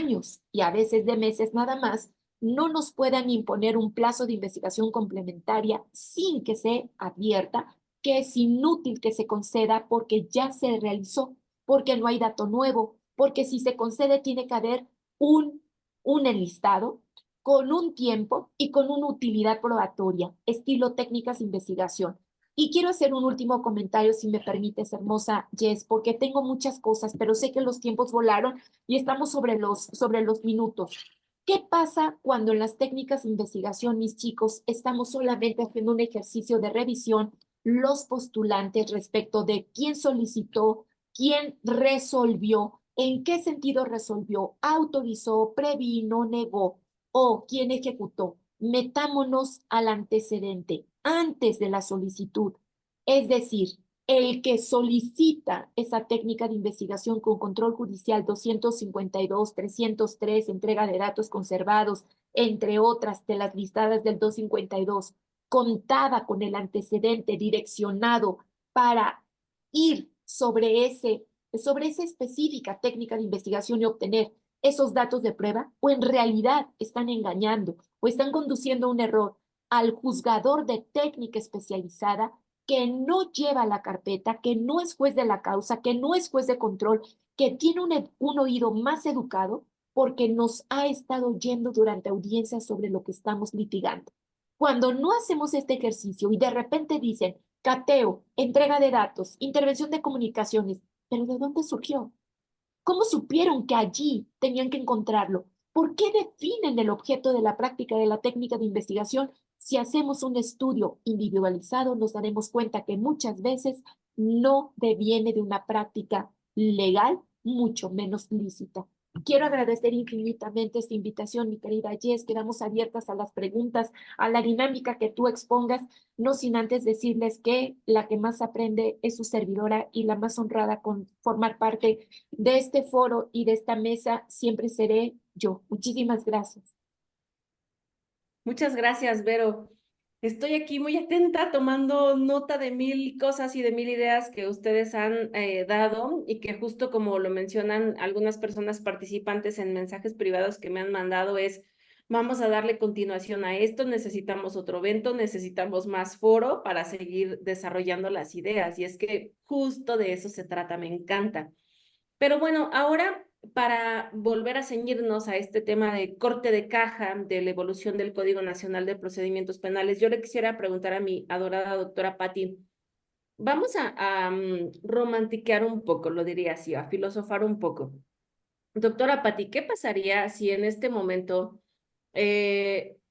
años y a veces de meses nada más, no nos puedan imponer un plazo de investigación complementaria sin que se advierta que es inútil que se conceda porque ya se realizó, porque no hay dato nuevo, porque si se concede tiene que haber un enlistado con un tiempo y con una utilidad probatoria, estilo técnicas de investigación. Y quiero hacer un último comentario, si me permites, hermosa Jess, porque tengo muchas cosas, pero sé que los tiempos volaron y estamos sobre los minutos. ¿Qué pasa cuando en las técnicas de investigación, mis chicos, estamos solamente haciendo un ejercicio de revisión, los postulantes respecto de quién solicitó, quién resolvió, en qué sentido resolvió, autorizó, previno, negó o quién ejecutó? Metámonos al antecedente, antes de la solicitud. Es decir, el que solicita esa técnica de investigación con control judicial 252, 303, entrega de datos conservados, entre otras de las listadas del 252, contaba con el antecedente direccionado para ir sobre esa específica técnica de investigación y obtener esos datos de prueba, o en realidad están engañando o están conduciendo a un error al juzgador de técnica especializada que no lleva la carpeta, que no es juez de la causa, que no es juez de control, que tiene un oído más educado porque nos ha estado oyendo durante audiencias sobre lo que estamos litigando. Cuando no hacemos este ejercicio y de repente dicen cateo, entrega de datos, intervención de comunicaciones, ¿pero de dónde surgió? ¿Cómo supieron que allí tenían que encontrarlo? ¿Por qué definen el objeto de la práctica de la técnica de investigación? Si hacemos un estudio individualizado, nos daremos cuenta que muchas veces no deviene de una práctica legal, mucho menos lícita. Quiero agradecer infinitamente esta invitación, mi querida Jess. Quedamos abiertas a las preguntas, a la dinámica que tú expongas, no sin antes decirles que la que más aprende es su servidora y la más honrada con formar parte de este foro y de esta mesa siempre seré yo. Muchísimas gracias. Muchas gracias, Vero. Estoy aquí muy atenta, tomando nota de mil cosas y de mil ideas que ustedes han dado y que justo como lo mencionan algunas personas participantes en mensajes privados que me han mandado es, vamos a darle continuación a esto, necesitamos otro evento, necesitamos más foro para seguir desarrollando las ideas. Y es que justo de eso se trata, me encanta. Pero bueno, ahora para volver a ceñirnos a este tema de corte de caja de la evolución del Código Nacional de Procedimientos Penales, yo le quisiera preguntar a mi adorada doctora Patti, vamos a romantiquear un poco, lo diría así, a filosofar un poco. Doctora Patti, ¿qué pasaría si en este momento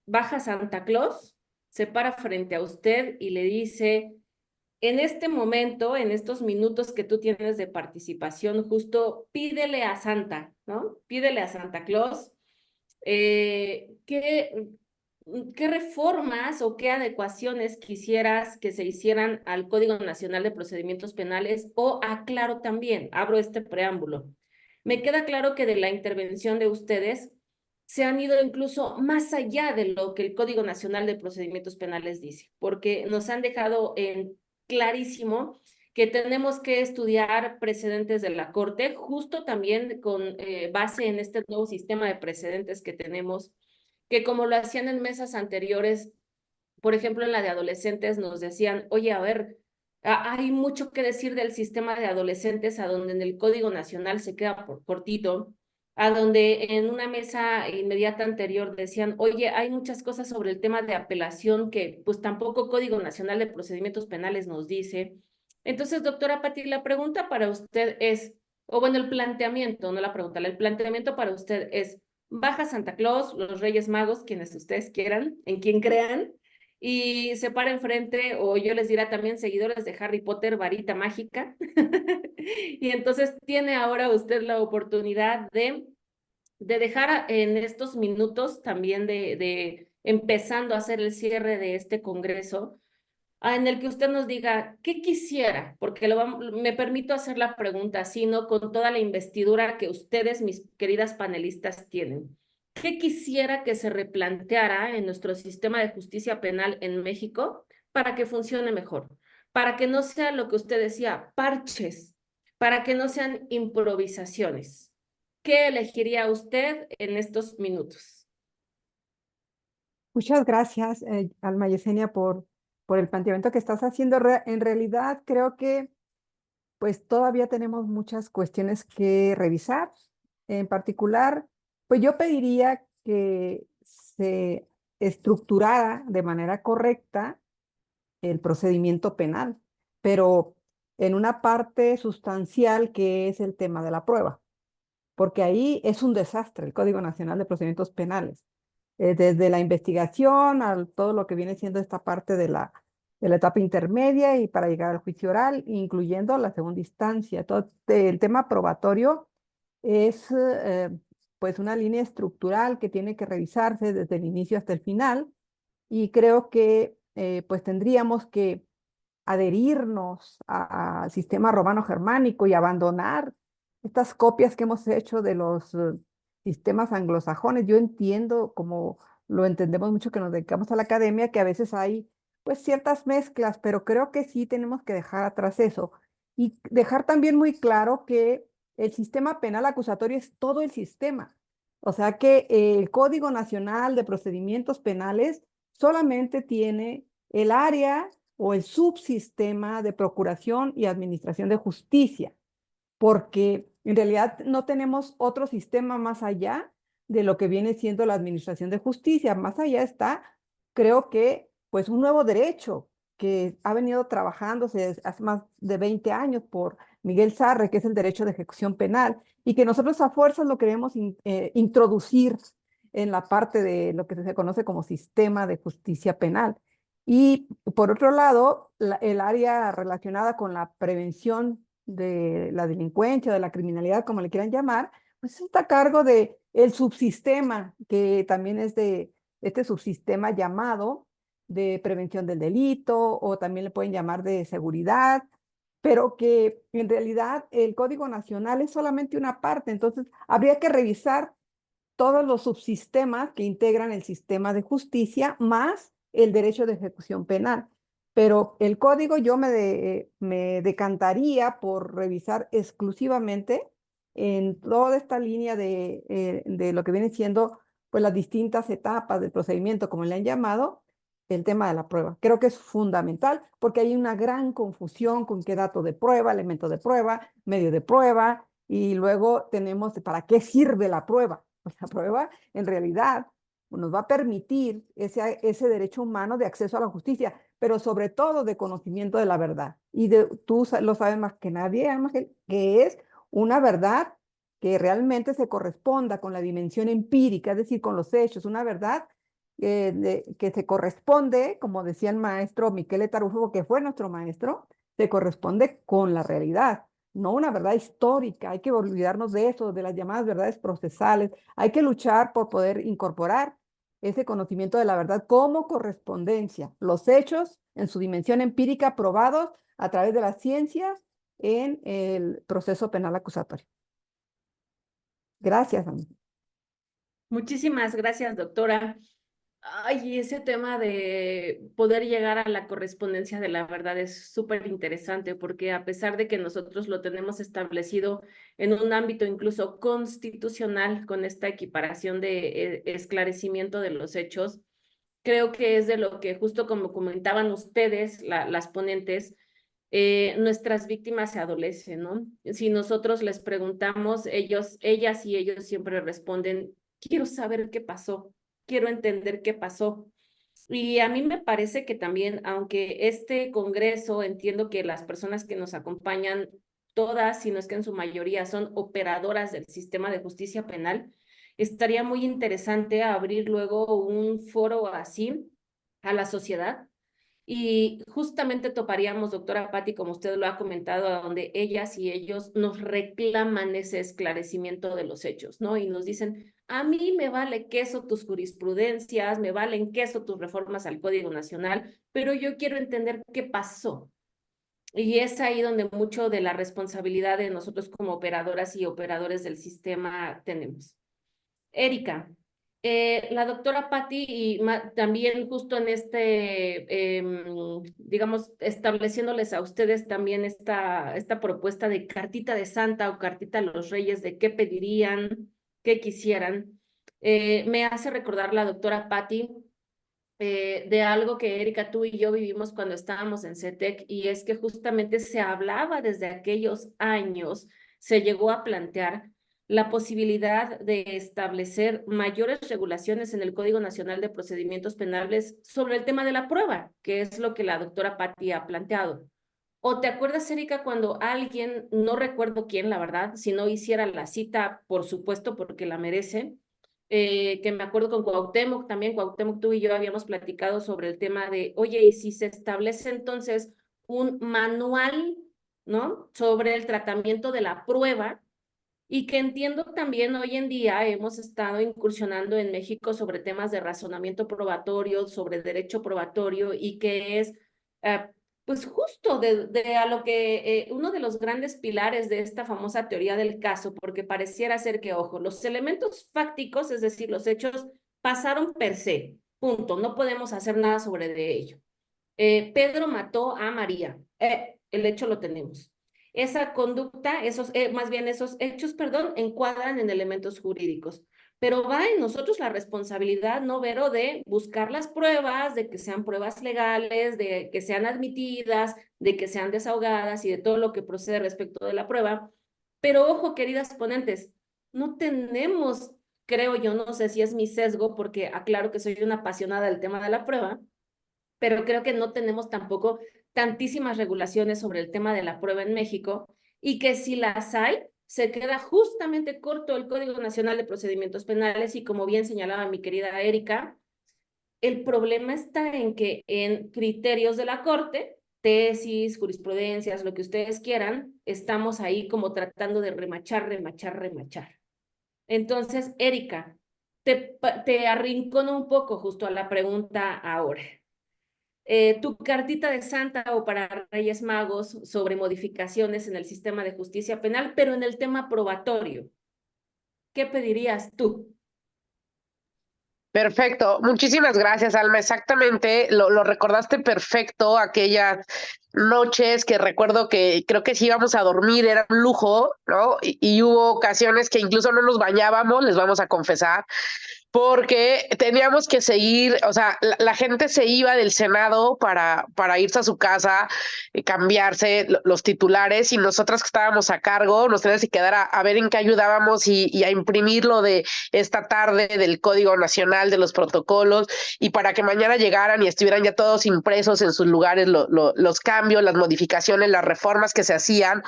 baja Santa Claus, se para frente a usted y le dice, en este momento, en estos minutos que tú tienes de participación, justo pídele a Santa, ¿no? Pídele a Santa Claus qué reformas o qué adecuaciones quisieras que se hicieran al Código Nacional de Procedimientos Penales o aclaro también, abro este preámbulo. Me queda claro que de la intervención de ustedes se han ido incluso más allá de lo que el Código Nacional de Procedimientos Penales dice, porque nos han dejado en clarísimo que tenemos que estudiar precedentes de la Corte, justo también con base en este nuevo sistema de precedentes que tenemos, que como lo hacían en mesas anteriores, por ejemplo, en la de adolescentes nos decían, oye, a ver, hay mucho que decir del sistema de adolescentes, a donde en el Código Nacional se queda por cortito, a donde en una mesa inmediata anterior decían, oye, hay muchas cosas sobre el tema de apelación que pues tampoco Código Nacional de Procedimientos Penales nos dice. Entonces, doctora Patti, la pregunta para usted es, o bueno, el planteamiento, no la pregunta, el planteamiento para usted es, baja Santa Claus, los Reyes Magos, quienes ustedes quieran, en quien crean, y se para enfrente, o yo les diría también seguidores de Harry Potter, varita mágica, y entonces tiene ahora usted la oportunidad de dejar en estos minutos también de empezando a hacer el cierre de este congreso, en el que usted nos diga qué quisiera, porque me permito hacer la pregunta así, ¿no? Con toda la investidura que ustedes, mis queridas panelistas, tienen. ¿Qué quisiera que se replanteara en nuestro sistema de justicia penal en México para que funcione mejor? Para que no sea lo que usted decía, parches, para que no sean improvisaciones. ¿Qué elegiría usted en estos minutos? Muchas gracias, Alma Yesenia, por el planteamiento que estás haciendo. En realidad, creo que pues todavía tenemos muchas cuestiones que revisar. En particular, pues yo pediría que se estructurara de manera correcta el procedimiento penal, pero en una parte sustancial que es el tema de la prueba, porque ahí es un desastre el Código Nacional de Procedimientos Penales, desde la investigación a todo lo que viene siendo esta parte de la etapa intermedia y para llegar al juicio oral, incluyendo la segunda instancia. Todo el tema probatorio es pues una línea estructural que tiene que revisarse desde el inicio hasta el final y creo que pues tendríamos que adherirnos al sistema romano-germánico y abandonar estas copias que hemos hecho de los sistemas anglosajones. Yo entiendo, como lo entendemos mucho que nos dedicamos a la academia, que a veces hay pues ciertas mezclas, pero creo que sí tenemos que dejar atrás eso y dejar también muy claro que el sistema penal acusatorio es todo el sistema. O sea que el Código Nacional de Procedimientos Penales solamente tiene el área o el subsistema de procuración y administración de justicia, porque en realidad no tenemos otro sistema más allá de lo que viene siendo la administración de justicia. Más allá está, creo que, pues un nuevo derecho que ha venido trabajándose hace más de 20 años por Miguel Sarre, que es el derecho de ejecución penal, y que nosotros a fuerzas lo queremos introducir en la parte de lo que se conoce como sistema de justicia penal. Y por otro lado, el área relacionada con la prevención de la delincuencia o de la criminalidad, como le quieran llamar, pues está a cargo de el subsistema, que también es de este subsistema llamado de prevención del delito, o también le pueden llamar de seguridad, pero que en realidad el Código Nacional es solamente una parte. Entonces habría que revisar todos los subsistemas que integran el sistema de justicia más el derecho de ejecución penal. Pero el código yo me decantaría por revisar exclusivamente en toda esta línea de lo que viene siendo pues las distintas etapas del procedimiento, como le han llamado, el tema de la prueba. Creo que es fundamental porque hay una gran confusión con qué dato de prueba, elemento de prueba, medio de prueba, y luego tenemos para qué sirve la prueba. Pues la prueba en realidad nos va a permitir ese derecho humano de acceso a la justicia, pero sobre todo de conocimiento de la verdad. Y tú lo sabes más que nadie, Ángel, que es una verdad que realmente se corresponda con la dimensión empírica, es decir, con los hechos, una verdad que se corresponde, como decía el maestro Michele Tarufo, que fue nuestro maestro, se corresponde con la realidad, no una verdad histórica. Hay que olvidarnos de eso, de las llamadas verdades procesales. Hay que luchar por poder incorporar ese conocimiento de la verdad como correspondencia, los hechos en su dimensión empírica probados a través de las ciencias en el proceso penal acusatorio. Gracias, amigo. Muchísimas gracias, doctora. Ay, ese tema de poder llegar a la correspondencia de la verdad es súper interesante porque a pesar de que nosotros lo tenemos establecido en un ámbito incluso constitucional con esta equiparación de esclarecimiento de los hechos, creo que es de lo que justo como comentaban ustedes, las ponentes, nuestras víctimas se adolecen, ¿no? Si nosotros les preguntamos, ellas y ellos siempre responden, quiero saber qué pasó, quiero entender qué pasó. Y a mí me parece que también, aunque este congreso, entiendo que las personas que nos acompañan, todas, si no es que en su mayoría, son operadoras del sistema de justicia penal, estaría muy interesante abrir luego un foro así a la sociedad y justamente toparíamos, doctora Patti, como usted lo ha comentado, a donde ellas y ellos nos reclaman ese esclarecimiento de los hechos, ¿no? Y nos dicen, a mí me vale queso tus jurisprudencias, me valen queso tus reformas al Código Nacional, pero yo quiero entender qué pasó. Y es ahí donde mucho de la responsabilidad de nosotros como operadoras y operadores del sistema tenemos. Erika, La doctora Patti y también justo en digamos, estableciéndoles a ustedes también esta propuesta de cartita de Santa o cartita a los Reyes de qué pedirían, qué quisieran, me hace recordar la doctora Patti de algo que Erika, tú y yo vivimos cuando estábamos en CETEC, y es que justamente se hablaba desde aquellos años, se llegó a plantear la posibilidad de establecer mayores regulaciones en el Código Nacional de Procedimientos Penales sobre el tema de la prueba, que es lo que la doctora Patti ha planteado. ¿O te acuerdas, Erika, cuando alguien, no recuerdo quién, la verdad, si no hiciera la cita, por supuesto, porque la merece, que me acuerdo con Cuauhtémoc también, Cuauhtémoc, tú y yo habíamos platicado sobre el tema de, oye, y si se establece entonces un manual, ¿no? Sobre el tratamiento de la prueba, y que entiendo también hoy en día hemos estado incursionando en México sobre temas de razonamiento probatorio, sobre derecho probatorio, y que es pues justo de a lo que uno de los grandes pilares de esta famosa teoría del caso, porque pareciera ser que, ojo, los elementos fácticos, es decir, los hechos, pasaron per se, punto, no podemos hacer nada sobre de ello. Pedro mató a María, el hecho lo tenemos. Esa conducta, más bien esos hechos, perdón, encuadran en elementos jurídicos. Pero va en nosotros la responsabilidad, ¿no, Vero?, de buscar las pruebas, de que sean pruebas legales, de que sean admitidas, de que sean desahogadas y de todo lo que procede respecto de la prueba. Pero ojo, queridas ponentes, no tenemos, creo yo, no sé si es mi sesgo, porque aclaro que soy una apasionada del tema de la prueba, pero creo que no tenemos tampoco tantísimas regulaciones sobre el tema de la prueba en México, y que si las hay, se queda justamente corto el Código Nacional de Procedimientos Penales, y como bien señalaba mi querida Erika, el problema está en que en criterios de la Corte, tesis, jurisprudencias, lo que ustedes quieran, estamos ahí como tratando de remachar. Entonces, Erika, te arrincono un poco justo a la pregunta ahora. Tu cartita de Santa o para Reyes Magos sobre modificaciones en el sistema de justicia penal, pero en el tema probatorio, ¿qué pedirías tú? Perfecto, muchísimas gracias, Alma. Exactamente, lo recordaste perfecto, aquellas noches que recuerdo que creo que si íbamos a dormir era un lujo, ¿no? Y hubo ocasiones que incluso no nos bañábamos, les vamos a confesar, porque teníamos que seguir, o sea, la gente se iba del Senado para irse a su casa, cambiarse los titulares, y nosotras que estábamos a cargo nos teníamos que quedar a ver en qué ayudábamos y a imprimir lo de esta tarde del Código Nacional, de los protocolos, y para que mañana llegaran y estuvieran ya todos impresos en sus lugares los cambios, las modificaciones, las reformas que se hacían.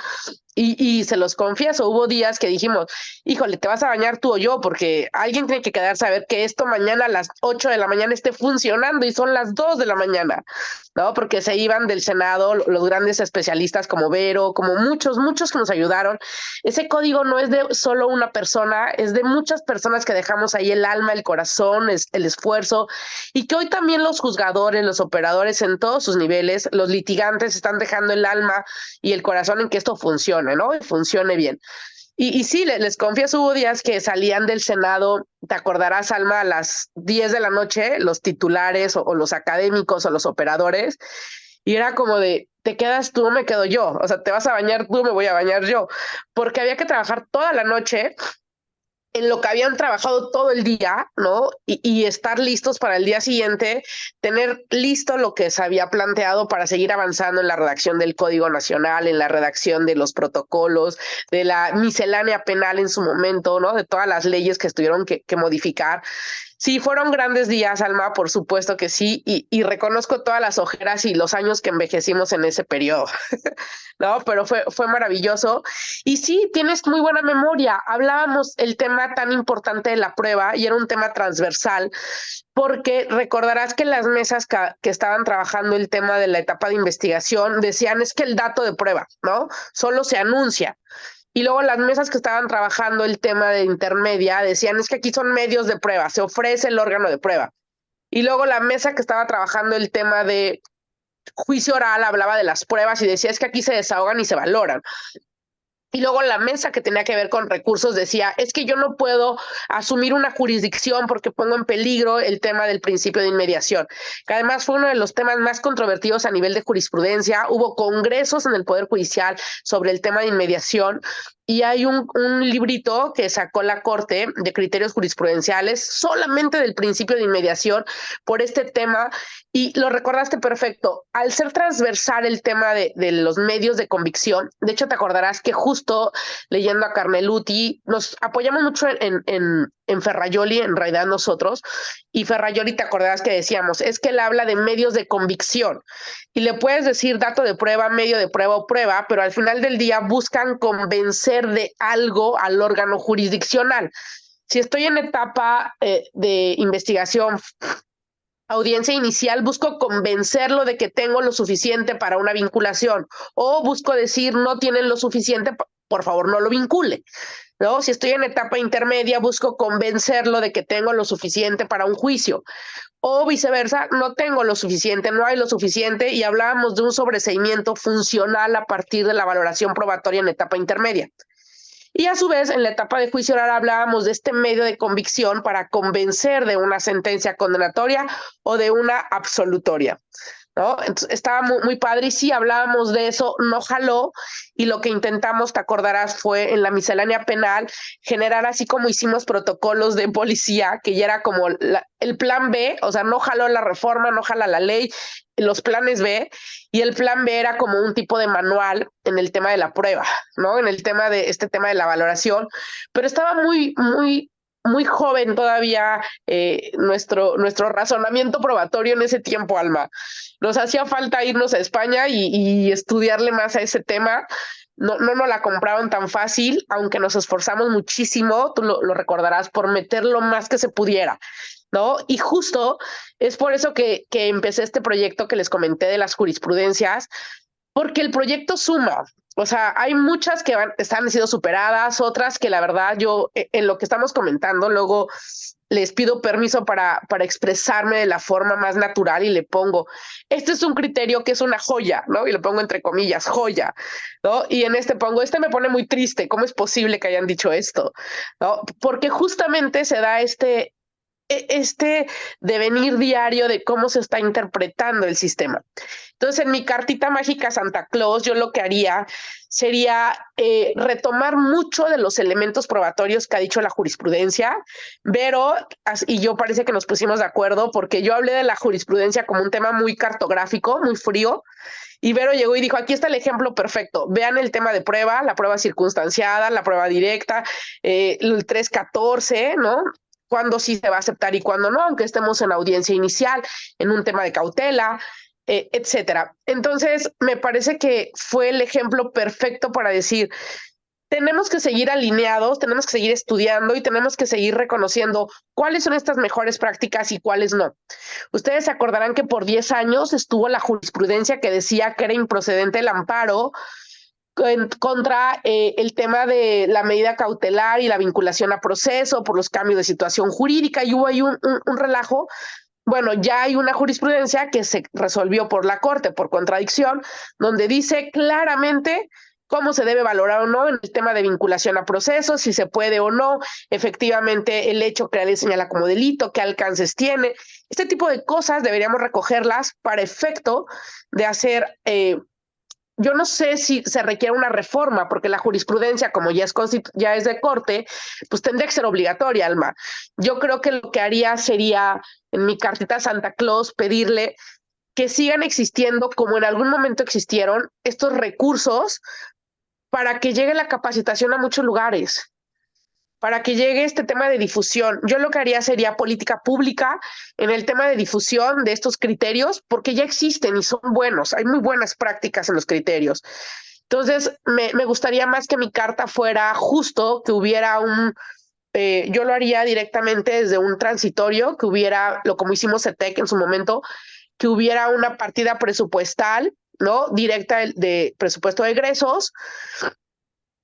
Y se los confieso, hubo días que dijimos, híjole, te vas a bañar tú o yo, porque alguien tiene que quedarse a ver que esto mañana a las 8 de la mañana esté funcionando, y son las 2 de la mañana, ¿no? Porque se iban del Senado los grandes especialistas como Vero, como muchos que nos ayudaron. Ese código no es de solo una persona, es de muchas personas que dejamos ahí el alma, el corazón, el esfuerzo, y que hoy también los juzgadores, los operadores en todos sus niveles, los litigantes están dejando el alma y el corazón en que esto funcione, ¿no? Y funcione bien. Y sí, les confieso, hubo días que salían del Senado, te acordarás, Alma, a las 10 de la noche, los titulares o los académicos o los operadores, y era como de, te quedas tú, me quedo yo, o sea, te vas a bañar tú, me voy a bañar yo, porque había que trabajar toda la noche en lo que habían trabajado todo el día, ¿no? Y estar listos para el día siguiente, tener listo lo que se había planteado para seguir avanzando en la redacción del Código Nacional, en la redacción de los protocolos, de la miscelánea penal en su momento, ¿no? De todas las leyes que tuvieron que modificar. Sí, fueron grandes días, Alma, por supuesto que sí, y reconozco todas las ojeras y los años que envejecimos en ese periodo, ¿no? Pero fue maravilloso. Y sí, tienes muy buena memoria. Hablábamos el tema tan importante de la prueba, y era un tema transversal, porque recordarás que las mesas que estaban trabajando el tema de la etapa de investigación decían, es que el dato de prueba, ¿no? Solo se anuncia. Y luego las mesas que estaban trabajando el tema de intermedia decían, es que aquí son medios de prueba, se ofrece el órgano de prueba. Y luego la mesa que estaba trabajando el tema de juicio oral hablaba de las pruebas y decía, es que aquí se desahogan y se valoran. Y luego la mesa que tenía que ver con recursos decía, es que yo no puedo asumir una jurisdicción porque pongo en peligro el tema del principio de inmediación, que además fue uno de los temas más controvertidos a nivel de jurisprudencia. Hubo congresos en el Poder Judicial sobre el tema de inmediación, y hay un librito que sacó la Corte de criterios jurisprudenciales solamente del principio de inmediación por este tema, y lo recordaste perfecto. Al ser transversal el tema de los medios de convicción, de hecho te acordarás que justo leyendo a Carneluti, nos apoyamos mucho en Ferrajoli, en realidad nosotros, y Ferrajoli te acordarás que decíamos, es que él habla de medios de convicción, y le puedes decir dato de prueba, medio de prueba o prueba, pero al final del día buscan convencer de algo al órgano jurisdiccional. Si estoy en etapa de investigación, audiencia inicial, busco convencerlo de que tengo lo suficiente para una vinculación, o busco decir no tienen lo suficiente, por favor no lo vincule, ¿no? Si estoy en etapa intermedia, busco convencerlo de que tengo lo suficiente para un juicio, o viceversa, no tengo lo suficiente, no hay lo suficiente, y hablábamos de un sobreseimiento funcional a partir de la valoración probatoria en etapa intermedia. Y a su vez, en la etapa de juicio oral hablábamos de este medio de convicción para convencer de una sentencia condenatoria o de una absolutoria, ¿no? Entonces, estaba muy padre, y sí, hablábamos de eso, no jaló, y lo que intentamos, te acordarás, fue en la miscelánea penal generar, así como hicimos protocolos de policía, que ya era como el plan B, o sea, no jaló la reforma, no jala la ley, los planes B, y el plan B era como un tipo de manual en el tema de la prueba, ¿no? En el tema de este tema de la valoración, pero estaba muy joven todavía nuestro razonamiento probatorio en ese tiempo, Alma. Nos hacía falta irnos a España y estudiarle más a ese tema. No nos la compraron tan fácil, aunque nos esforzamos muchísimo, tú lo recordarás, por meter lo más que se pudiera, ¿no? Y justo es por eso que empecé este proyecto que les comenté de las jurisprudencias, porque el proyecto suma. O sea, hay muchas que han sido superadas, otras que la verdad yo, en lo que estamos comentando, luego les pido permiso para expresarme de la forma más natural y le pongo, este es un criterio que es una joya, ¿no? Y le pongo entre comillas, joya, ¿no? Y en este pongo, este me pone muy triste, ¿cómo es posible que hayan dicho esto? ¿No? Porque justamente se da este devenir diario de cómo se está interpretando el sistema. Entonces, en mi cartita mágica Santa Claus, yo lo que haría sería retomar mucho de los elementos probatorios que ha dicho la jurisprudencia. Vero y yo parece que nos pusimos de acuerdo, porque yo hablé de la jurisprudencia como un tema muy cartográfico, muy frío, y Vero llegó y dijo, aquí está el ejemplo perfecto. Vean el tema de prueba, la prueba circunstanciada, la prueba directa, el 314, ¿no? Cuándo sí se va a aceptar y cuándo no, aunque estemos en audiencia inicial, en un tema de cautela, etcétera. Entonces, me parece que fue el ejemplo perfecto para decir, tenemos que seguir alineados, tenemos que seguir estudiando y tenemos que seguir reconociendo cuáles son estas mejores prácticas y cuáles no. Ustedes se acordarán que por 10 años estuvo la jurisprudencia que decía que era improcedente el amparo contra el tema de la medida cautelar y la vinculación a proceso por los cambios de situación jurídica, y hubo ahí un relajo. Bueno, ya hay una jurisprudencia que se resolvió por la Corte por contradicción, donde dice claramente cómo se debe valorar o no en el tema de vinculación a procesos, si se puede o no, efectivamente el hecho que la ley señala como delito, qué alcances tiene. Este tipo de cosas deberíamos recogerlas para efecto de hacer yo no sé si se requiere una reforma, porque la jurisprudencia, como ya es de corte, pues tendría que ser obligatoria, Alma. Yo creo que lo que haría sería, en mi cartita Santa Claus, pedirle que sigan existiendo, como en algún momento existieron, estos recursos para que llegue la capacitación a muchos lugares, para que llegue este tema de difusión. Yo lo que haría sería política pública en el tema de difusión de estos criterios, porque ya existen y son buenos, hay muy buenas prácticas en los criterios. Entonces, me gustaría más que mi carta fuera justo, que hubiera yo lo haría directamente desde un transitorio, que hubiera, como hicimos CETEC en su momento, que hubiera una partida presupuestal, ¿no? Directa de presupuesto de egresos,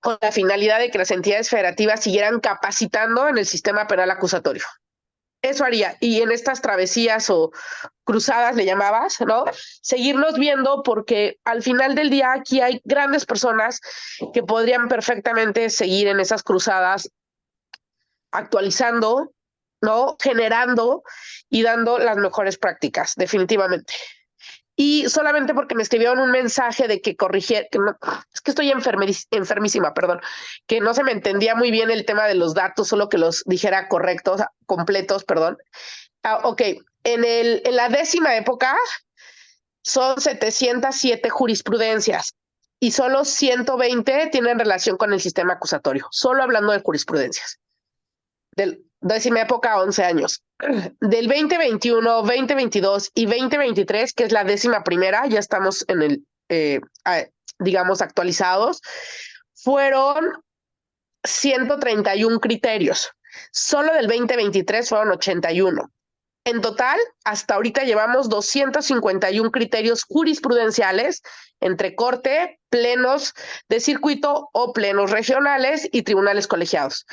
con la finalidad de que las entidades federativas siguieran capacitando en el sistema penal acusatorio. eso haría. Y en estas travesías o cruzadas, le llamabas, ¿no? Seguirnos viendo, porque al final del día aquí hay grandes personas que podrían perfectamente seguir en esas cruzadas, actualizando, ¿no? Generando y dando las mejores prácticas, definitivamente. Y solamente porque me escribieron un mensaje de que corrigiera, que no, es que estoy enfermísima, perdón, que no se me entendía muy bien el tema de los datos, solo que los dijera correctos, completos, perdón. Ok, en la 10ª época son 707 jurisprudencias y solo 120 tienen relación con el sistema acusatorio, solo hablando de jurisprudencias. Del 10ª época, 11 años. Del 2021, 2022 y 2023, que es la 11ª, ya estamos en el, digamos, actualizados, fueron 131 criterios. Solo del 2023 fueron 81. En total, hasta ahorita llevamos 251 criterios jurisprudenciales entre corte, plenos de circuito o plenos regionales y tribunales colegiados.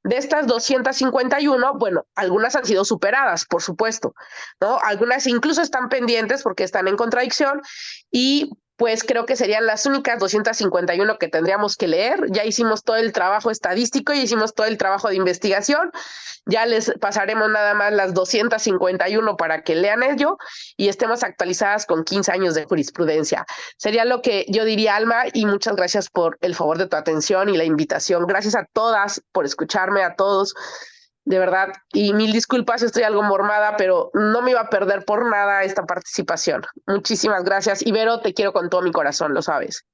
De estas 251, bueno, algunas han sido superadas, por supuesto, ¿no? Algunas incluso están pendientes porque están en contradicción y pues creo que serían las únicas 251 que tendríamos que leer. Ya hicimos todo el trabajo estadístico y hicimos todo el trabajo de investigación. Ya les pasaremos nada más las 251 para que lean ello y estemos actualizadas con 15 años de jurisprudencia. Sería lo que yo diría, Alma, y muchas gracias por el favor de tu atención y la invitación. Gracias a todas por escucharme, a todos, de verdad. Y mil disculpas, estoy algo mormada, pero no me iba a perder por nada esta participación. Muchísimas gracias. Ibero, te quiero con todo mi corazón, lo sabes.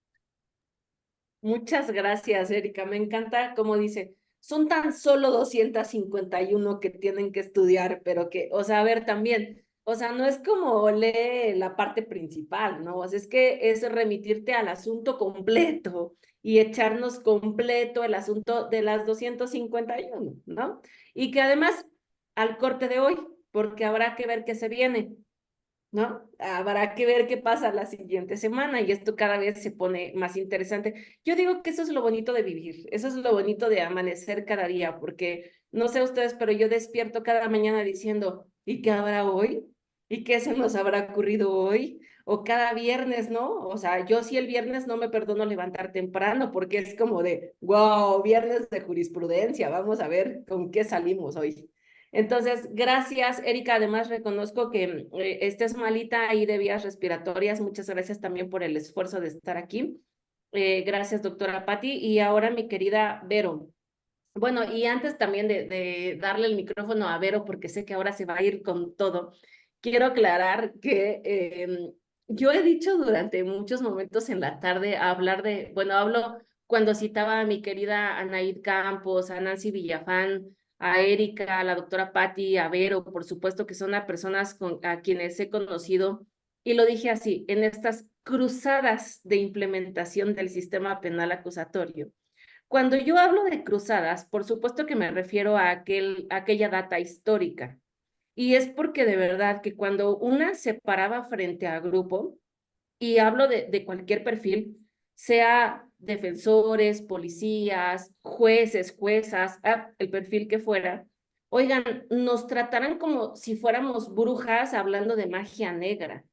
Muchas gracias, Erika. Me encanta cómo dice, son tan solo 251 que tienen que estudiar, pero que, o sea, a ver, también, o sea, no es como lee la parte principal, ¿no? O sea, es que es remitirte al asunto completo y echarnos completo el asunto de las 251, ¿no? Y que además, al corte de hoy, porque habrá que ver qué se viene, ¿no? Habrá que ver qué pasa la siguiente semana y esto cada vez se pone más interesante. Yo digo que eso es lo bonito de vivir, eso es lo bonito de amanecer cada día, porque no sé ustedes, pero yo despierto cada mañana diciendo, ¿y qué habrá hoy? ¿Y qué se nos habrá ocurrido hoy? O cada viernes, ¿no? O sea, yo sí el viernes no me perdono levantar temprano porque es como de, wow, viernes de jurisprudencia, vamos a ver con qué salimos hoy. Entonces, gracias, Erika. Además, reconozco que estés malita ahí de vías respiratorias. Muchas gracias también por el esfuerzo de estar aquí. Gracias, doctora Patti. Y ahora, mi querida Vero. Bueno, y antes también de darle el micrófono a Vero, porque sé que ahora se va a ir con todo, quiero aclarar que yo he dicho durante muchos momentos en la tarde hablar de, bueno, hablo cuando citaba a mi querida Anaid Campos, a Nancy Villafán, a Erika, a la doctora Patti, a Vero, por supuesto que son a personas a quienes he conocido, y lo dije así, en estas cruzadas de implementación del sistema penal acusatorio. Cuando yo hablo de cruzadas, por supuesto que me refiero a aquella data histórica. Y es porque de verdad que cuando una se paraba frente a grupo, y hablo de cualquier perfil, sea defensores, policías, jueces, juezas, el perfil que fuera, oigan, nos trataran como si fuéramos brujas hablando de magia negra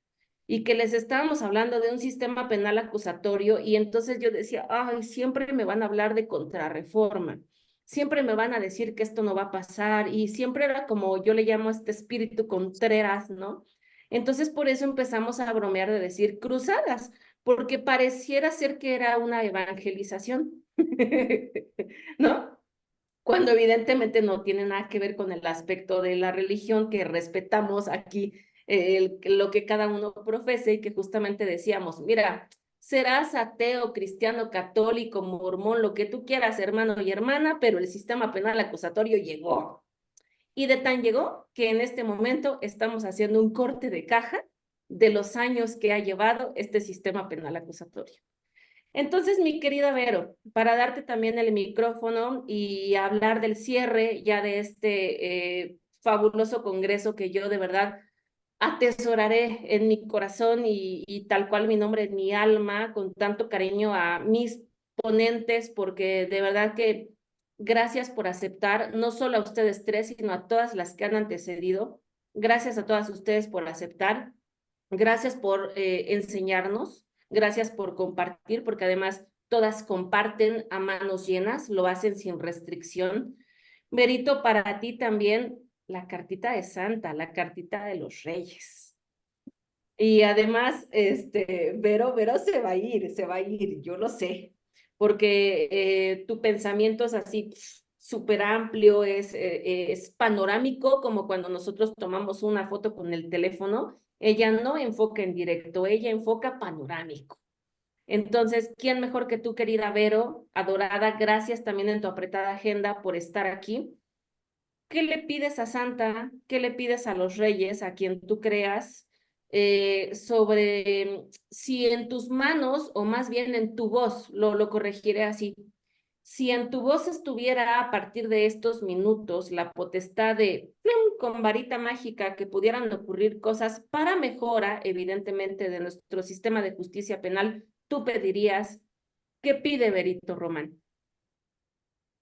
y que les estábamos hablando de un sistema penal acusatorio y entonces yo decía, ay, siempre me van a hablar de contrarreforma, siempre me van a decir que esto no va a pasar y siempre era como yo le llamo a este espíritu contreras, ¿no? Entonces por eso empezamos a bromear de decir cruzadas, porque pareciera ser que era una evangelización, ¿no? Cuando evidentemente no tiene nada que ver con el aspecto de la religión que respetamos aquí, lo que cada uno profese y que justamente decíamos, mira, serás ateo, cristiano, católico, mormón, lo que tú quieras, hermano y hermana, pero el sistema penal acusatorio llegó. Y de tan llegó que en este momento estamos haciendo un corte de caja de los años que ha llevado este sistema penal acusatorio. Entonces, mi querida Vero, para darte también el micrófono y hablar del cierre ya de este fabuloso congreso que yo de verdad atesoraré en mi corazón y tal cual mi nombre en mi alma, con tanto cariño a mis ponentes, porque de verdad que Gracias por aceptar, no solo a ustedes tres, sino a todas las que han antecedido. Gracias a todas ustedes por aceptar. Gracias por enseñarnos. Gracias por compartir, porque además todas comparten a manos llenas, lo hacen sin restricción. Berito, para ti también la cartita de Santa, la cartita de los Reyes. Y además, Vero se va a ir, yo lo sé, porque tu pensamiento es así súper amplio, es panorámico, como cuando nosotros tomamos una foto con el teléfono. Ella no enfoca en directo, ella enfoca panorámico. Entonces, ¿quién mejor que tú, querida Vero, adorada? Gracias también en tu apretada agenda por estar aquí. ¿Qué le pides a Santa? ¿Qué le pides a los Reyes, a quien tú creas, sobre si en tus manos, o más bien en tu voz, lo corregiré así, si en tu voz estuviera a partir de estos minutos la potestad de, ¡plum!, con varita mágica, que pudieran ocurrir cosas para mejora, evidentemente, de nuestro sistema de justicia penal, tú pedirías, ¿qué pide Berito Román?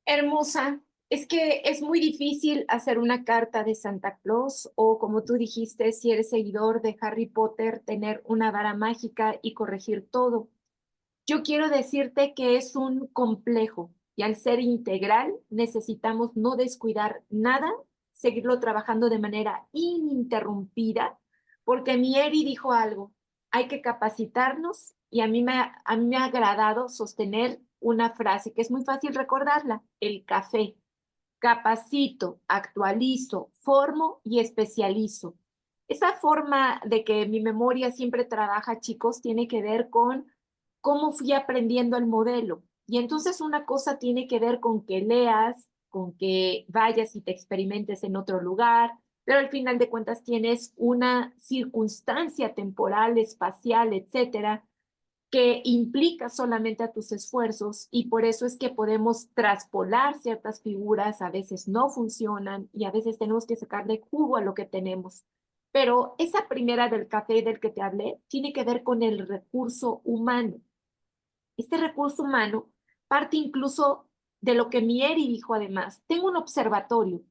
Hermosa, es que es muy difícil hacer una carta de Santa Claus o, como tú dijiste, si eres seguidor de Harry Potter, tener una vara mágica y corregir todo. Yo quiero decirte que es un complejo y al ser integral necesitamos no descuidar nada, seguirlo trabajando de manera ininterrumpida, porque mi Eri dijo algo, hay que capacitarnos y a mí me ha agradado sostener una frase que es muy fácil recordarla, el café. Capacito, actualizo, formo y especializo. Esa forma de que mi memoria siempre trabaja, chicos, tiene que ver con cómo fui aprendiendo el modelo. Y entonces una cosa tiene que ver con que leas, con que vayas y te experimentes en otro lugar, pero al final de cuentas tienes una circunstancia temporal, espacial, etcétera, que implica solamente a tus esfuerzos y por eso es que podemos traspolar ciertas figuras, a veces no funcionan y a veces tenemos que sacarle jugo a lo que tenemos. Pero esa primera del café del que te hablé tiene que ver con el recurso humano. Este recurso humano parte incluso de lo que Mieri dijo además. Tengo un observatorio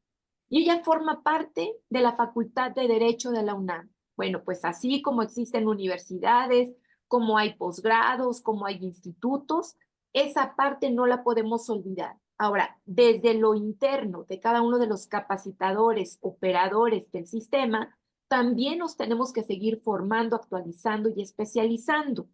y ella forma parte de la Facultad de Derecho de la UNAM. Bueno, pues así como existen universidades, como hay posgrados, como hay institutos, esa parte no la podemos olvidar. Ahora, desde lo interno de cada uno de los capacitadores, operadores del sistema, también nos tenemos que seguir formando, actualizando y especializando.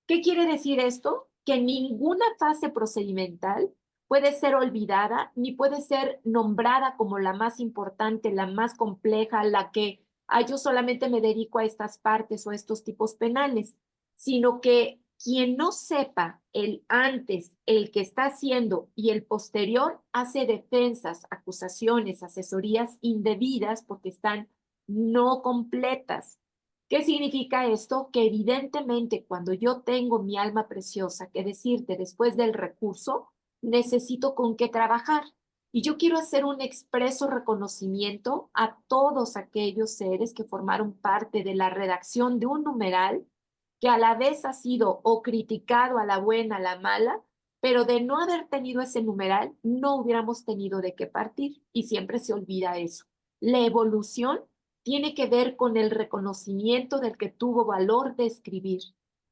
¿Qué quiere decir esto? Que ninguna fase procedimental puede ser olvidada ni puede ser nombrada como la más importante, la más compleja, la que yo solamente me dedico a estas partes o a estos tipos penales, sino que quien no sepa el antes, el que está haciendo y el posterior hace defensas, acusaciones, asesorías indebidas porque están no completas. ¿Qué significa esto? Que evidentemente cuando yo tengo mi alma preciosa, que decirte después del recurso, necesito con qué trabajar. Y yo quiero hacer un expreso reconocimiento a todos aquellos seres que formaron parte de la redacción de un numeral que a la vez ha sido o criticado a la buena, a la mala, pero de no haber tenido ese numeral, no hubiéramos tenido de qué partir. Y siempre se olvida eso. La evolución tiene que ver con el reconocimiento del que tuvo valor de escribir,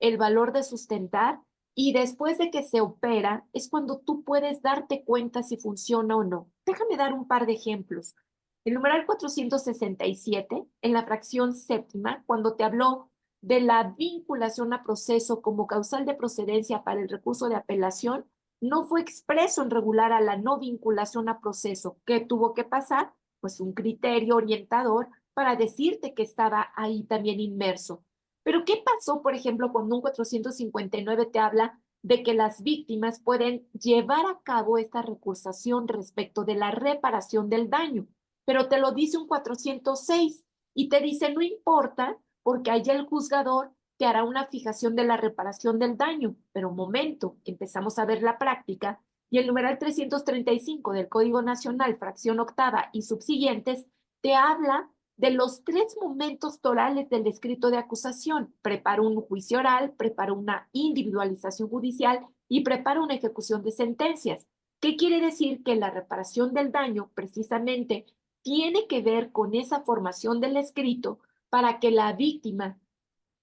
el valor de sustentar, y después de que se opera es cuando tú puedes darte cuenta si funciona o no. Déjame dar un par de ejemplos. El numeral 467, en la fracción séptima, cuando te habló de la vinculación a proceso como causal de procedencia para el recurso de apelación, no fue expreso en regular a la no vinculación a proceso. ¿Qué tuvo que pasar? Pues un criterio orientador para decirte que estaba ahí también inmerso. Pero ¿qué pasó, por ejemplo, cuando un 459 te habla de que las víctimas pueden llevar a cabo esta recursación respecto de la reparación del daño? Pero te lo dice un 406 y te dice no importa porque allá el juzgador te hará una fijación de la reparación del daño. Pero un momento, empezamos a ver la práctica y el numeral 335 del Código Nacional, fracción octava y subsiguientes, te habla de los tres momentos torales del escrito de acusación. Prepara un juicio oral, prepara una individualización judicial y prepara una ejecución de sentencias. ¿Qué quiere decir? Que la reparación del daño precisamente tiene que ver con esa formación del escrito para que la víctima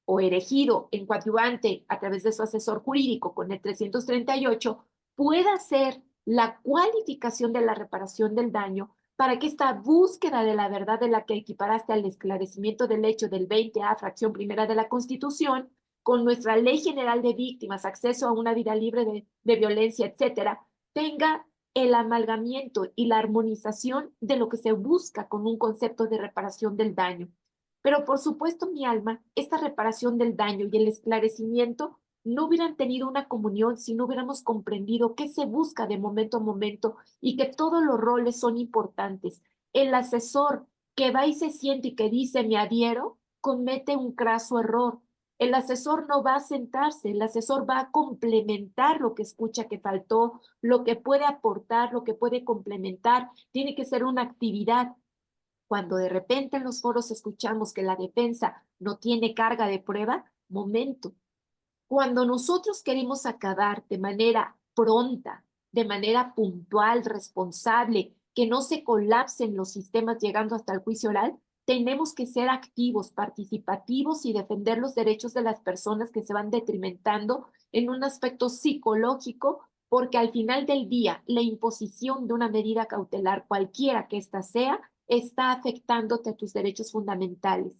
o elegido en coadyuvante a través de su asesor jurídico con el 338 pueda hacer la cualificación de la reparación del daño para que esta búsqueda de la verdad de la que equiparaste al esclarecimiento del hecho del 20A, fracción primera de la Constitución, con nuestra Ley General de Víctimas, acceso a una vida libre de violencia, etcétera, tenga el amalgamiento y la armonización de lo que se busca con un concepto de reparación del daño. Pero por supuesto, mi alma, esta reparación del daño y el esclarecimiento no hubieran tenido una comunión si no hubiéramos comprendido qué se busca de momento a momento y que todos los roles son importantes. El asesor que va y se siente y que dice me adhiero, comete un craso error. El asesor no va a sentarse, el asesor va a complementar lo que escucha que faltó, lo que puede aportar, lo que puede complementar. Tiene que ser una actividad. Cuando de repente en los foros escuchamos que la defensa no tiene carga de prueba, momento. Cuando nosotros queremos acabar de manera pronta, de manera puntual, responsable, que no se colapsen los sistemas llegando hasta el juicio oral, tenemos que ser activos, participativos y defender los derechos de las personas que se van detrimentando en un aspecto psicológico, porque al final del día, la imposición de una medida cautelar, cualquiera que ésta sea, está afectándote a tus derechos fundamentales.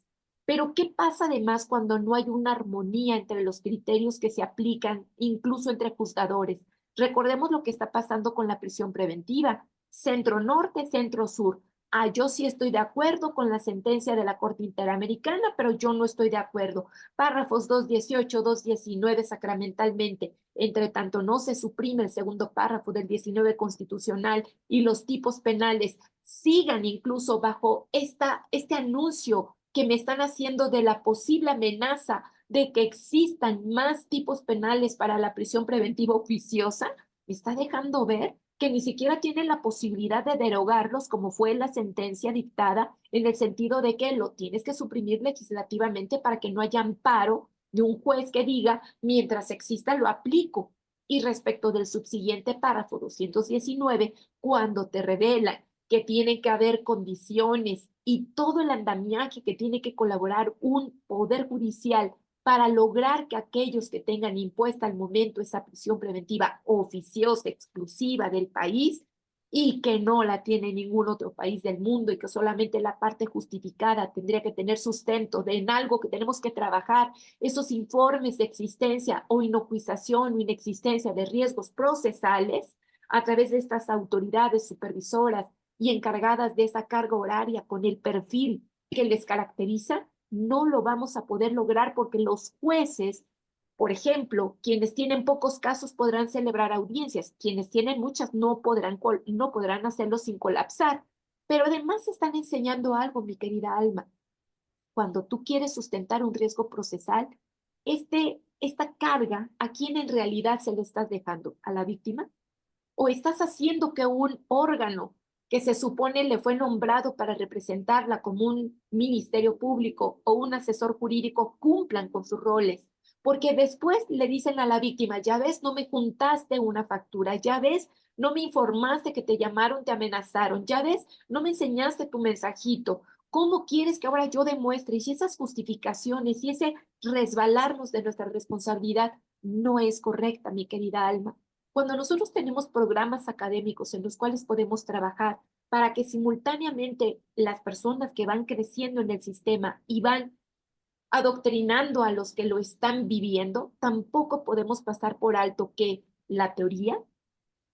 Pero ¿qué pasa además cuando no hay una armonía entre los criterios que se aplican, incluso entre juzgadores? Recordemos lo que está pasando con la prisión preventiva. Centro Norte, Centro Sur. Ah, yo sí estoy de acuerdo con la sentencia de la Corte Interamericana, pero yo no estoy de acuerdo. Párrafos 218, 219 sacramentalmente. Entre tanto, no se suprime el segundo párrafo del 19 constitucional y los tipos penales sigan incluso bajo este anuncio que me están haciendo de la posible amenaza de que existan más tipos penales para la prisión preventiva oficiosa, me está dejando ver que ni siquiera tienen la posibilidad de derogarlos como fue la sentencia dictada, en el sentido de que lo tienes que suprimir legislativamente para que no haya amparo de un juez que diga, mientras exista lo aplico. Y respecto del subsiguiente párrafo 219, cuando te revelan que tienen que haber condiciones y todo el andamiaje que tiene que colaborar un poder judicial para lograr que aquellos que tengan impuesta al momento esa prisión preventiva oficiosa, exclusiva del país, y que no la tiene ningún otro país del mundo y que solamente la parte justificada tendría que tener sustento en algo que tenemos que trabajar, esos informes de existencia o inocuización o inexistencia de riesgos procesales a través de estas autoridades supervisoras y encargadas de esa carga horaria con el perfil que les caracteriza, no lo vamos a poder lograr porque los jueces, por ejemplo, quienes tienen pocos casos podrán celebrar audiencias, quienes tienen muchas no podrán hacerlo sin colapsar. Pero además están enseñando algo, mi querida Alma. Cuando tú quieres sustentar un riesgo procesal, esta carga, ¿a quién en realidad se le estás dejando? ¿A la víctima? ¿O estás haciendo que un órgano que se supone le fue nombrado para representarla como un ministerio público o un asesor jurídico cumplan con sus roles? Porque después le dicen a la víctima, ya ves, no me juntaste una factura, ya ves, no me informaste que te llamaron, te amenazaron, ya ves, no me enseñaste tu mensajito. ¿Cómo quieres que ahora yo demuestre? Y si esas justificaciones y ese resbalarnos de nuestra responsabilidad no es correcta, mi querida Alma. Cuando nosotros tenemos programas académicos en los cuales podemos trabajar para que simultáneamente las personas que van creciendo en el sistema y van adoctrinando a los que lo están viviendo, tampoco podemos pasar por alto que la teoría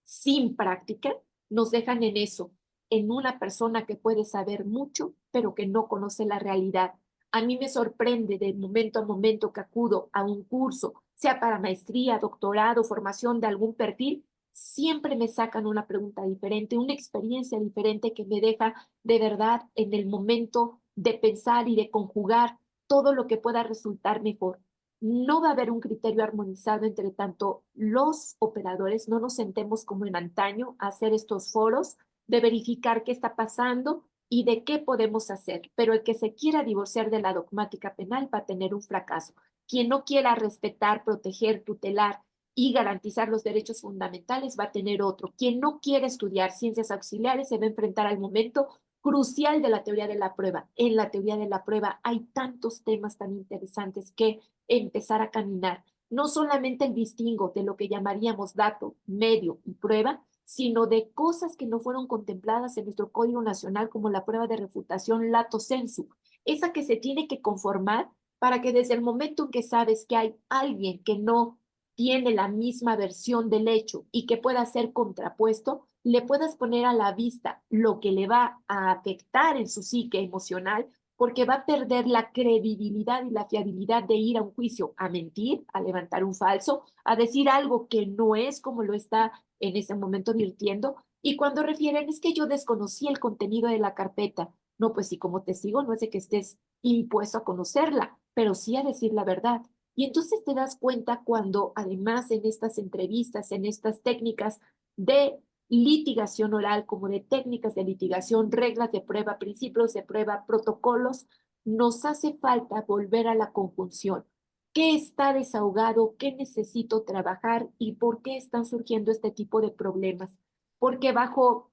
sin práctica nos dejan en eso, en una persona que puede saber mucho, pero que no conoce la realidad. A mí me sorprende de momento a momento que acudo a un curso, sea para maestría, doctorado, formación de algún perfil, siempre me sacan una pregunta diferente, una experiencia diferente que me deja de verdad en el momento de pensar y de conjugar todo lo que pueda resultar mejor. No va a haber un criterio armonizado entre tanto los operadores, no nos sentemos como en antaño a hacer estos foros de verificar qué está pasando y de qué podemos hacer. Pero el que se quiera divorciar de la dogmática penal va a tener un fracaso. Quien no quiera respetar, proteger, tutelar y garantizar los derechos fundamentales va a tener otro. Quien no quiere estudiar ciencias auxiliares se va a enfrentar al momento crucial de la teoría de la prueba. En la teoría de la prueba hay tantos temas tan interesantes que empezar a caminar. No solamente el distingo de lo que llamaríamos dato, medio y prueba, sino de cosas que no fueron contempladas en nuestro Código Nacional como la prueba de refutación lato sensu, esa que se tiene que conformar para que desde el momento en que sabes que hay alguien que no tiene la misma versión del hecho y que pueda ser contrapuesto, le puedas poner a la vista lo que le va a afectar en su psique emocional, porque va a perder la credibilidad y la fiabilidad de ir a un juicio a mentir, a levantar un falso, a decir algo que no es como lo está en ese momento virtiendo. Y cuando refieren, es que yo desconocí el contenido de la carpeta. No, pues sí, como testigo no es de que estés impuesto a conocerla, pero sí a decir la verdad. Y entonces te das cuenta cuando además en estas entrevistas, en estas técnicas de litigación oral, como de técnicas de litigación, reglas de prueba, principios de prueba, protocolos, nos hace falta volver a la conjunción. ¿Qué está desahogado? ¿Qué necesito trabajar? ¿Y por qué están surgiendo este tipo de problemas? Porque bajo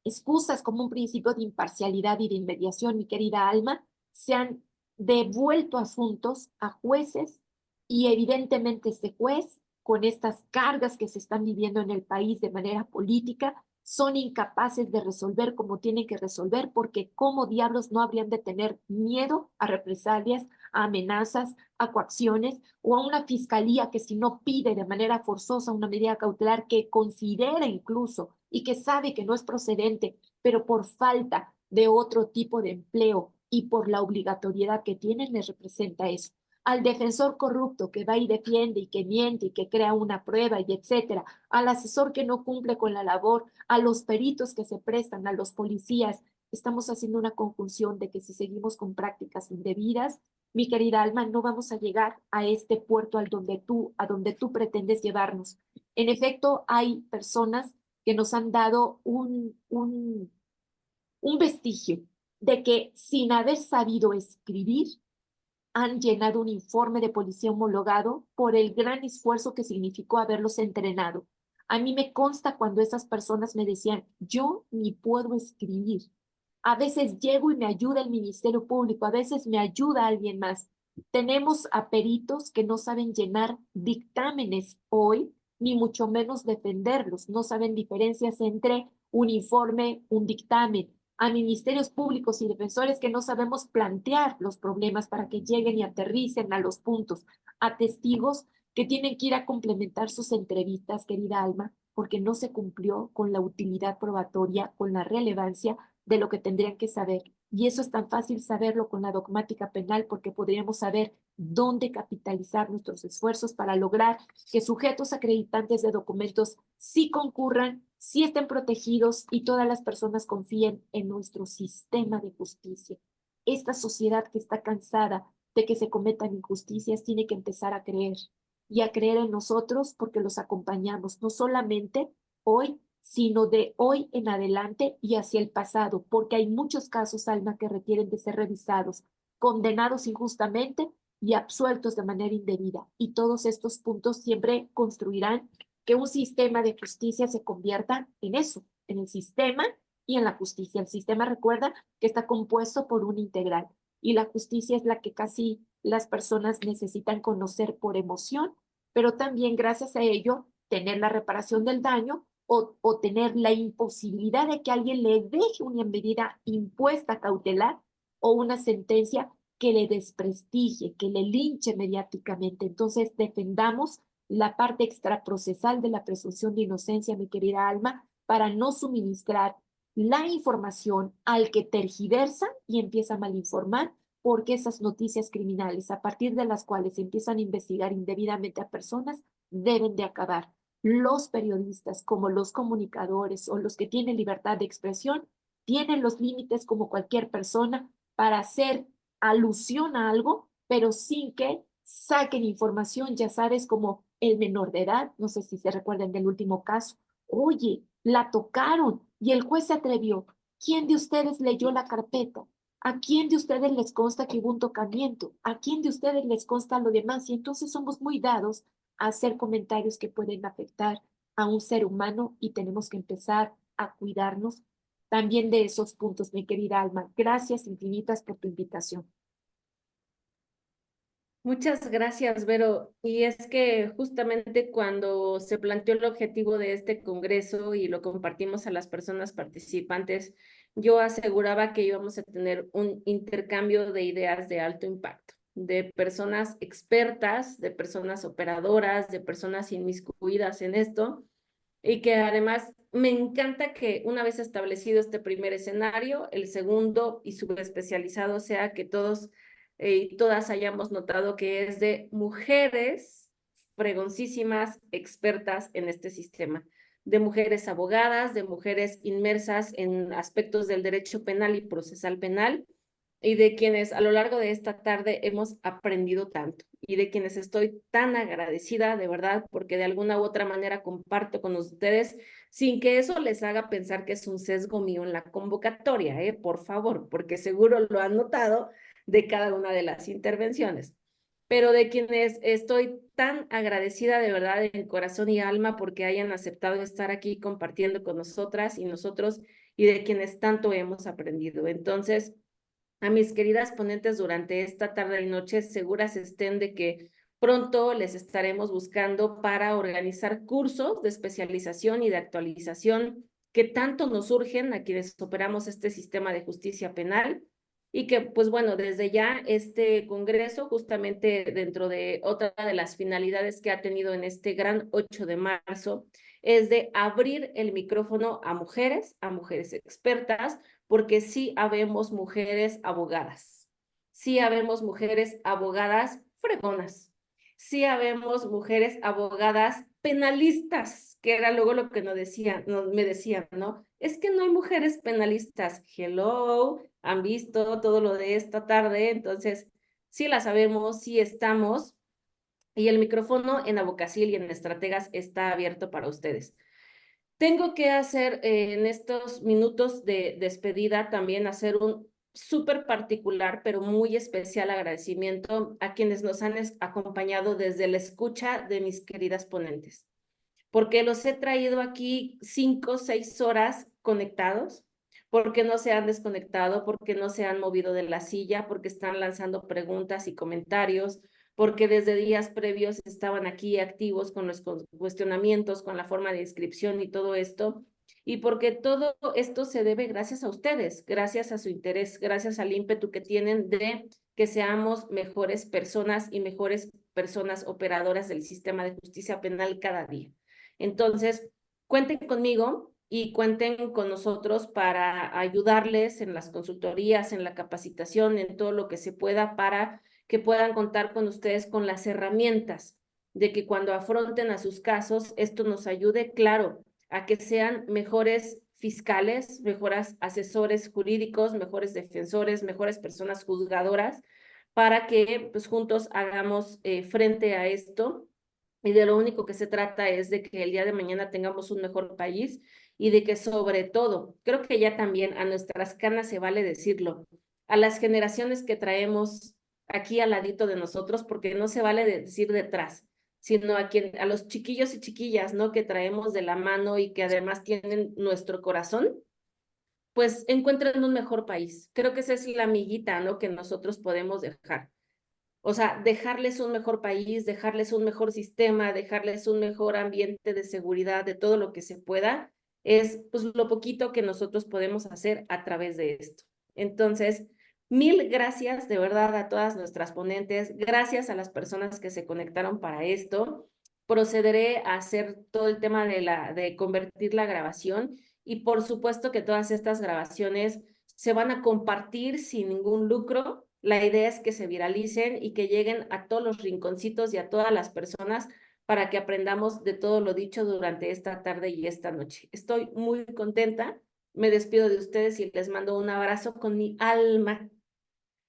excusas como un principio de imparcialidad y de inmediación, mi querida Alma, se han devuelto asuntos a jueces y evidentemente ese juez, con estas cargas que se están viviendo en el país de manera política, son incapaces de resolver como tienen que resolver, porque como diablos no habrían de tener miedo a represalias, a amenazas, a coacciones o a una fiscalía que si no pide de manera forzosa una medida cautelar que considera incluso y que sabe que no es procedente, pero por falta de otro tipo de empleo y por la obligatoriedad que tienen, les representa eso. Al defensor corrupto que va y defiende y que miente y que crea una prueba y etcétera, al asesor que no cumple con la labor, a los peritos que se prestan, a los policías, estamos haciendo una conjunción de que si seguimos con prácticas indebidas, mi querida Alma, no vamos a llegar a este puerto a donde tú pretendes llevarnos. En efecto, hay personas que nos han dado un vestigio de que sin haber sabido escribir, han llenado un informe de policía homologado por el gran esfuerzo que significó haberlos entrenado. A mí me consta cuando esas personas me decían, yo ni puedo escribir. A veces llego y me ayuda el Ministerio Público, a veces me ayuda alguien más. Tenemos a peritos que no saben llenar dictámenes hoy, ni mucho menos defenderlos. No saben diferencias entre un informe, un dictamen, a ministerios públicos y defensores que no sabemos plantear los problemas para que lleguen y aterricen a los puntos, a testigos que tienen que ir a complementar sus entrevistas, querida Alma, porque no se cumplió con la utilidad probatoria, con la relevancia de lo que tendrían que saber. Y eso es tan fácil saberlo con la dogmática penal porque podríamos saber dónde capitalizar nuestros esfuerzos para lograr que sujetos acreditantes de documentos sí concurran, sí estén protegidos y todas las personas confíen en nuestro sistema de justicia. Esta sociedad que está cansada de que se cometan injusticias tiene que empezar a creer y a creer en nosotros porque los acompañamos, no solamente hoy, sino de hoy en adelante y hacia el pasado, porque hay muchos casos, Alma, que requieren de ser revisados, condenados injustamente y absueltos de manera indebida. Y todos estos puntos siempre construirán que un sistema de justicia se convierta en eso, en el sistema y en la justicia. El sistema, recuerda, que está compuesto por un integral y la justicia es la que casi las personas necesitan conocer por emoción, pero también gracias a ello tener la reparación del daño o tener la imposibilidad de que alguien le deje una medida impuesta cautelar o una sentencia que le desprestigie, que le linche mediáticamente. Entonces, defendamos la parte extraprocesal de la presunción de inocencia, mi querida Alma, para no suministrar la información al que tergiversa y empieza a malinformar, porque esas noticias criminales, a partir de las cuales se empiezan a investigar indebidamente a personas, deben de acabar. Los periodistas, como los comunicadores o los que tienen libertad de expresión, tienen los límites como cualquier persona para hacer alusión a algo, pero sin que saquen información, ya sabes, como el menor de edad, no sé si se recuerdan del último caso, oye, la tocaron y el juez se atrevió. ¿Quién de ustedes leyó la carpeta? ¿A quién de ustedes les consta que hubo un tocamiento? ¿A quién de ustedes les consta lo demás? Y entonces somos muy dados a hacer comentarios que pueden afectar a un ser humano y tenemos que empezar a cuidarnos también de esos puntos, mi querida Alma. Gracias infinitas por tu invitación. Muchas gracias, Vero. Y es que justamente cuando se planteó el objetivo de este congreso y lo compartimos a las personas participantes, yo aseguraba que íbamos a tener un intercambio de ideas de alto impacto, de personas expertas, de personas operadoras, de personas inmiscuidas en esto, y que además me encanta que una vez establecido este primer escenario, el segundo y subespecializado sea que todos y todas hayamos notado que es de mujeres fregoncísimas, expertas en este sistema, de mujeres abogadas, de mujeres inmersas en aspectos del derecho penal y procesal penal, y de quienes a lo largo de esta tarde hemos aprendido tanto, y de quienes estoy tan agradecida, de verdad, porque de alguna u otra manera comparto con ustedes, sin que eso les haga pensar que es un sesgo mío en la convocatoria, por favor, porque seguro lo han notado de cada una de las intervenciones, pero de quienes estoy tan agradecida de verdad en corazón y alma porque hayan aceptado estar aquí compartiendo con nosotras y nosotros, y de quienes tanto hemos aprendido. Entonces, a mis queridas ponentes durante esta tarde y noche, seguras estén de que pronto les estaremos buscando para organizar cursos de especialización y de actualización que tanto nos urgen a quienes operamos este sistema de justicia penal, y que, pues bueno, desde ya este congreso, justamente dentro de otra de las finalidades que ha tenido en este gran 8 de marzo, es de abrir el micrófono a mujeres expertas, porque sí habemos mujeres abogadas, sí habemos mujeres abogadas fregonas, sí habemos mujeres abogadas penalistas, que era luego lo que me decían, ¿no? Es que no hay mujeres penalistas. Hello, han visto todo lo de esta tarde, entonces sí la sabemos, sí estamos, y el micrófono en Abocacil y en Estrategas está abierto para ustedes. Tengo que hacer en estos minutos de despedida también hacer un súper particular, pero muy especial agradecimiento a quienes nos han acompañado desde la escucha de mis queridas ponentes, porque los he traído aquí 5 o 6 horas conectados, porque no se han desconectado, porque no se han movido de la silla, porque están lanzando preguntas y comentarios, porque desde días previos estaban aquí activos con los cuestionamientos, con la forma de inscripción y todo esto, y porque todo esto se debe gracias a ustedes, gracias a su interés, gracias al ímpetu que tienen de que seamos mejores personas y mejores personas operadoras del sistema de justicia penal cada día. Entonces, cuenten conmigo y cuenten con nosotros para ayudarles en las consultorías, en la capacitación, en todo lo que se pueda para que puedan contar con ustedes con las herramientas de que cuando afronten a sus casos, esto nos ayude, claro, a que sean mejores fiscales, mejores asesores jurídicos, mejores defensores, mejores personas juzgadoras, para que pues juntos hagamos frente a esto. Y de lo único que se trata es de que el día de mañana tengamos un mejor país, y de que sobre todo, creo que ya también a nuestras canas se vale decirlo, a las generaciones que traemos aquí al ladito de nosotros, porque no se vale decir detrás, sino a los chiquillos y chiquillas, ¿no? Que traemos de la mano y que además tienen nuestro corazón, pues encuentren un mejor país. Creo que esa es la amiguita, ¿no? Que nosotros podemos dejar. O sea, dejarles un mejor país, dejarles un mejor sistema, dejarles un mejor ambiente de seguridad, de todo lo que se pueda, es pues lo poquito que nosotros podemos hacer a través de esto. Entonces, mil gracias de verdad a todas nuestras ponentes, gracias a las personas que se conectaron para esto. Procederé a hacer todo el tema de convertir la grabación, y por supuesto que todas estas grabaciones se van a compartir sin ningún lucro. La idea es que se viralicen y que lleguen a todos los rinconcitos y a todas las personas para que aprendamos de todo lo dicho durante esta tarde y esta noche. Estoy muy contenta. Me despido de ustedes y les mando un abrazo con mi alma.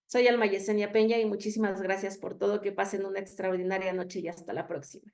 Soy Alma Yesenia Peña y muchísimas gracias por todo. Que pasen una extraordinaria noche y hasta la próxima.